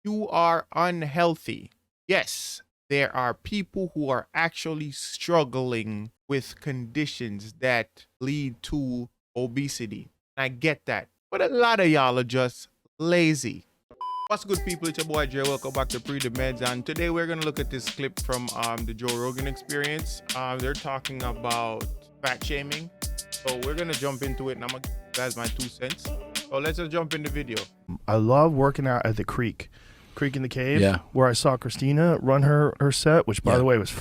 You are unhealthy. Yes, there are people who are actually struggling with conditions that lead to obesity. I get that. But a lot of y'all are just lazy. What's good, people? It's your boy Jay. Welcome back to Pree the Medz, and today we're gonna look at this clip from the Joe Rogan Experience. They're talking about fat shaming, so we're gonna jump into it, and I'm gonna give you guys my 2 cents. So let's just jump in the video. I love working out at the creek in the cave, Yeah. where I saw Christina run her set, which by the way was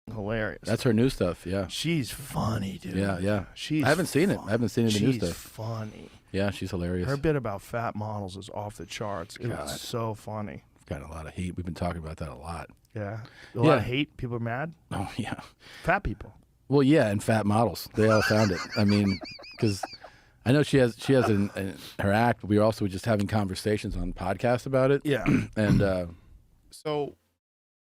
hilarious. That's her new stuff. Yeah. She's funny, dude. Yeah. She's I haven't seen it. I haven't seen it in the new She's stuff. funny. Yeah, she's hilarious. Her bit about fat models is off the charts. It God. was so funny. Got a lot of hate. We've been talking about that a lot. Yeah. A lot of hate. People are mad. Oh, yeah. Fat people. Well, yeah, and fat models. They all found it. I mean, because I know she has her act, but we were also just having conversations on podcasts about it. Yeah. And So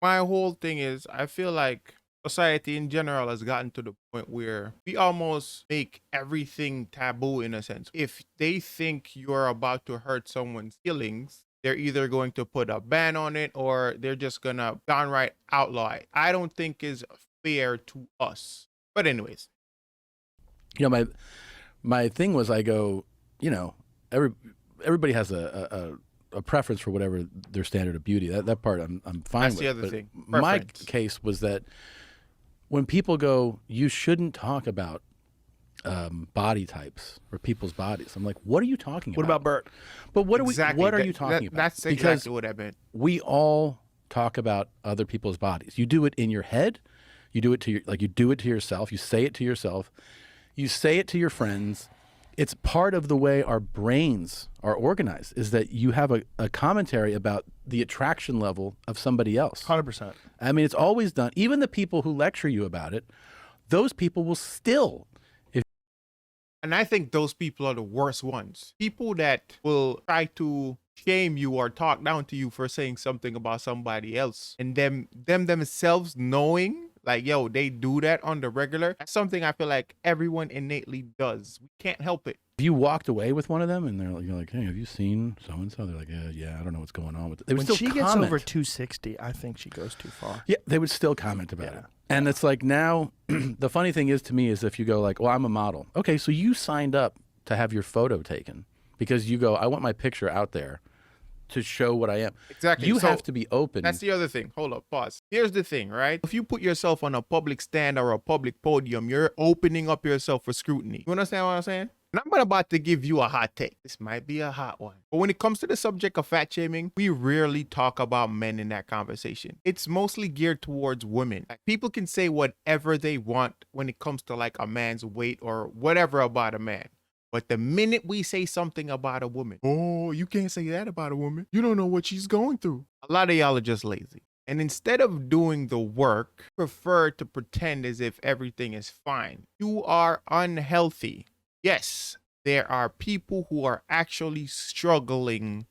my whole thing is, I feel like society in general has gotten to the point where we almost make everything taboo in a sense. If they think you're about to hurt someone's feelings, they're either going to put a ban on it or they're just gonna downright outlaw it. I don't think is fair to us. But anyways, you know, my thing was, I go, you know, everybody has a preference for whatever their standard of beauty. That part I'm fine that's with. the other But thing. my Preference. case was that when people go, you shouldn't talk about body types or people's bodies. I'm like, what are you talking What about? about Bert? But what are Exactly. What are That- you talking about? That's Because exactly what I meant. we all talk about other people's bodies. You do it in your head. You do it to you do it to yourself. You say it to yourself. You say it to your friends. It's part of the way our brains are organized, is that you have a commentary about the attraction level of somebody else. 100%. I mean, it's always done. Even the people who lecture you about it, those people will still, And I think those people are the worst ones. People that will try to shame you or talk down to you for saying something about somebody else, and them themselves knowing, like, yo, they do that on the regular. That's something I feel like everyone innately does. We can't help it. if you walked away with one of them and you're like, hey, have you seen so-and-so? They're like, yeah, I don't know what's going on with it. They would When still she gets comment. over 260, I think she goes too far. Yeah, they would still comment about Yeah. it. And it's like, now, the funny thing is to me is, if you go like, well, I'm a model. Okay, so you signed up to have your photo taken because you go, I want my picture out there to show what I am. Exactly. You So have to be open. that's the other thing. Hold up, pause. Here's the thing, right? If you put yourself on a public stand or a public podium, you're opening up yourself for scrutiny. You understand what I'm saying? And I'm about to give you a hot take. This might be a hot one. But when it comes to the subject of fat shaming, we rarely talk about men in that conversation. It's mostly geared towards women. Like, people can say whatever they want when it comes to like a man's weight or whatever about a man. But the minute we say something about a woman, oh, you can't say that about a woman. You don't know what she's going through. A lot of y'all are just lazy. And instead of doing the work, prefer to pretend as if everything is fine. You are unhealthy. Yes, there are people who are actually struggling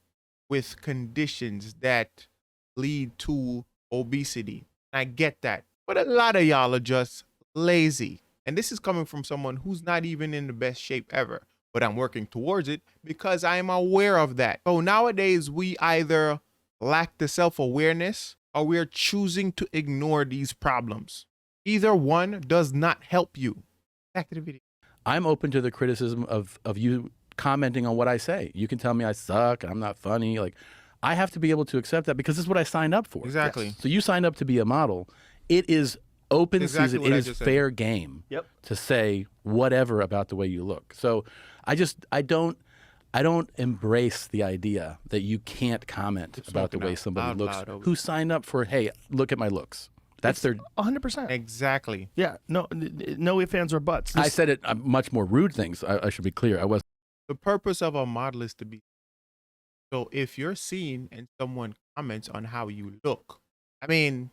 with conditions that lead to obesity. I get that. But a lot of y'all are just lazy. And this is coming from someone who's not even in the best shape ever. But I'm working towards it because I am aware of that. So nowadays, we either lack the self-awareness or we're choosing to ignore these problems. Either one does not help you. Back to the video. I'm open to the criticism of you commenting on what I say. You can tell me I suck and I'm not funny. Like, I have to be able to accept that because this is what I signed up for. Exactly. Yes. So you signed up to be a model. It is open Exactly season. what It I is just said. fair game Yep. to say whatever about the way you look. So I don't embrace the idea that you can't comment about the smoking way out somebody loud, looks loud over. who signed up for, hey, look at my looks. That's their 100%. Exactly. Yeah. No ifs, ands, or buts. I said it much more rude things. I should be clear. I was The purpose of a model is to be. So if you're seen and someone comments on how you look, I mean,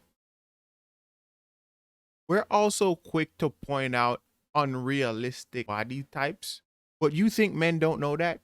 we're also quick to point out unrealistic body types. But you think men don't know that?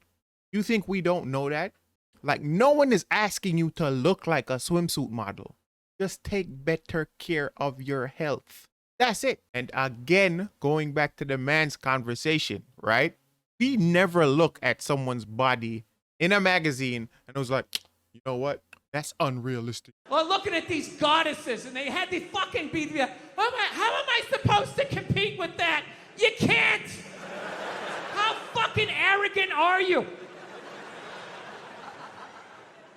You think we don't know that? Like, no one is asking you to look like a swimsuit model. Just take better care of your health. That's it. And again, going back to the man's conversation, right? We never look at someone's body in a magazine and it was like, you know what? That's unrealistic. Well, looking at these goddesses, and they had the fucking BBL. How am I supposed to compete with that? You can't. How fucking arrogant are you?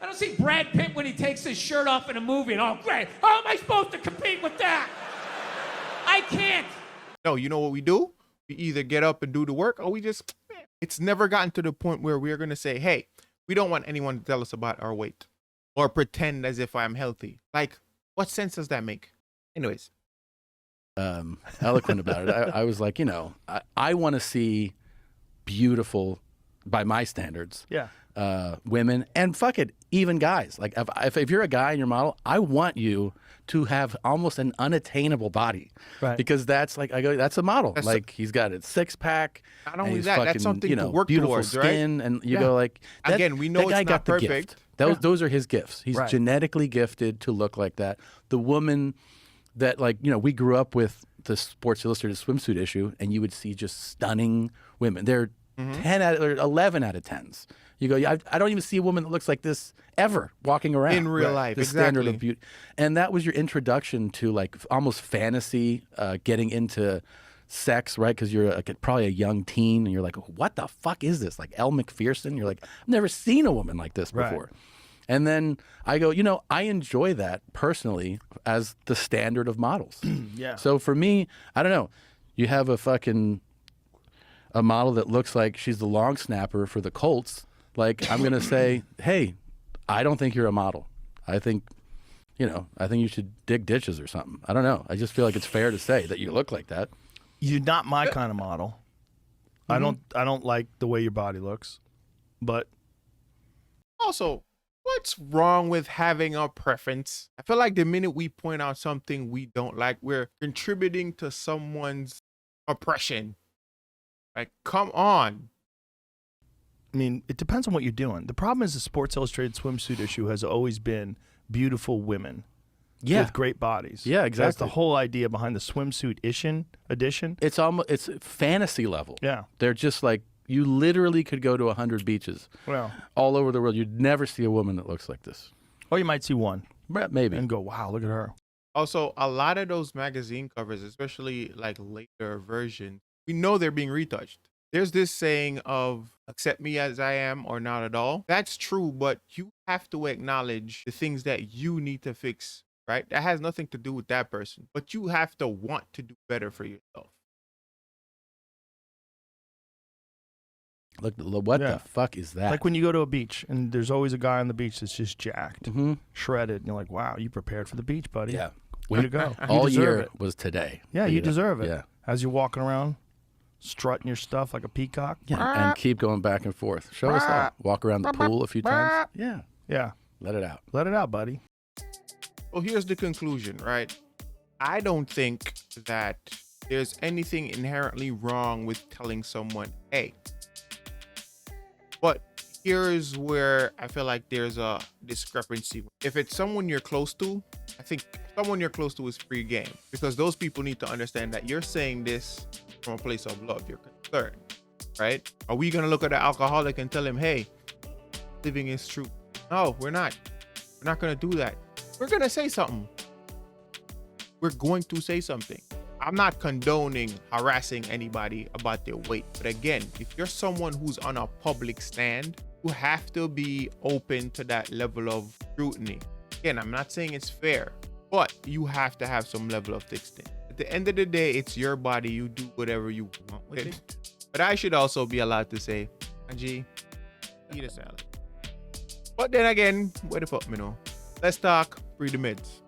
I don't see Brad Pitt when he takes his shirt off in a movie and, oh, great, how am I supposed to compete with that? I can't. No, you know what we do? We either get up and do the work, or we just, it's never gotten to the point where we're going to say, hey, we don't want anyone to tell us about our weight or pretend as if I'm healthy. Like, what sense does that make? Anyways. Eloquent about it. I was like, I want to see beautiful, by my standards, women, and fuck it, even guys. Like if you're a guy and you're a model, I want you to have almost an unattainable body, Right. Because that's like, I go, that's a model. He's got a 6-pack. Not only that, that's something to work beautiful towards, skin, right? and you go like, again, we know that guy it's got not the perfect. gift. Those are his gifts. He's Right. genetically gifted to look like that. The woman that, like, we grew up with the Sports Illustrated swimsuit issue, and you would see just stunning women. They're 10 out or 11 out of 10s. You go, I don't even see a woman that looks like this ever walking around In real life, The standard exactly. of beauty, and that was your introduction to like almost fantasy, getting into sex, right? Because you're probably a young teen, and you're like, what the fuck is this? Like Elle McPherson? You're like, I've never seen a woman like this Right. before. And then I go, I enjoy that personally as the standard of models. Yeah. So for me, I don't know. You have a model that looks like she's the long snapper for the Colts. Like, I'm going to say, hey, I don't think you're a model. I think you should dig ditches or something. I don't know. I just feel like it's fair to say that you look like that. You're not my kind of model. I don't like the way your body looks, but Also, what's wrong with having a preference? I feel like the minute we point out something we don't like, we're contributing to someone's oppression. Like, come on. I mean, it depends on what you're doing. The problem is the Sports Illustrated swimsuit issue has always been beautiful women with great bodies. Yeah, exactly. That's the whole idea behind the swimsuit edition. It's fantasy level. Yeah. They're just like, you literally could go to 100 beaches Well, all over the world. You'd never see a woman that looks like this. or you might see one Maybe. and go, wow, look at her. Also, a lot of those magazine covers, especially like later versions, we know they're being retouched. There's this saying of accept me as I am or not at all. That's true, but you have to acknowledge the things that you need to fix, right? That has nothing to do with that person, but you have to want to do better for yourself. Look, what the fuck is that? Like when you go to a beach and there's always a guy on the beach that's just jacked, shredded, and you're like, wow, you prepared for the beach, buddy. Yeah. Way to go. You All deserve year it. was today. Yeah, you deserve it. Yeah. As you're walking around, strutting your stuff like a peacock. Yeah. And keep going back and forth. Show us all. Walk around the pool a few times. Yeah. Yeah. Let it out. Let it out, buddy. Well, here's the conclusion, right? I don't think that there's anything inherently wrong with telling someone, hey, but here's where I feel like there's a discrepancy. If it's someone you're close to, I think someone you're close to is free game, because those people need to understand that you're saying this from a place of love. You're concerned, right? Are we going to look at the alcoholic and tell him, hey, living is true? No, we're not. We're not going to do that. We're going to say something. We're going to say something. I'm not condoning harassing anybody about their weight. But again, if you're someone who's on a public stand, you have to be open to that level of scrutiny. Again, I'm not saying it's fair, but you have to have some level of thick skin. At the end of the day, it's your body. You do whatever you want with it. But I should also be allowed to say, Angie, eat a salad. But then again, where the fuck, you know? Let's talk Pree the Medz.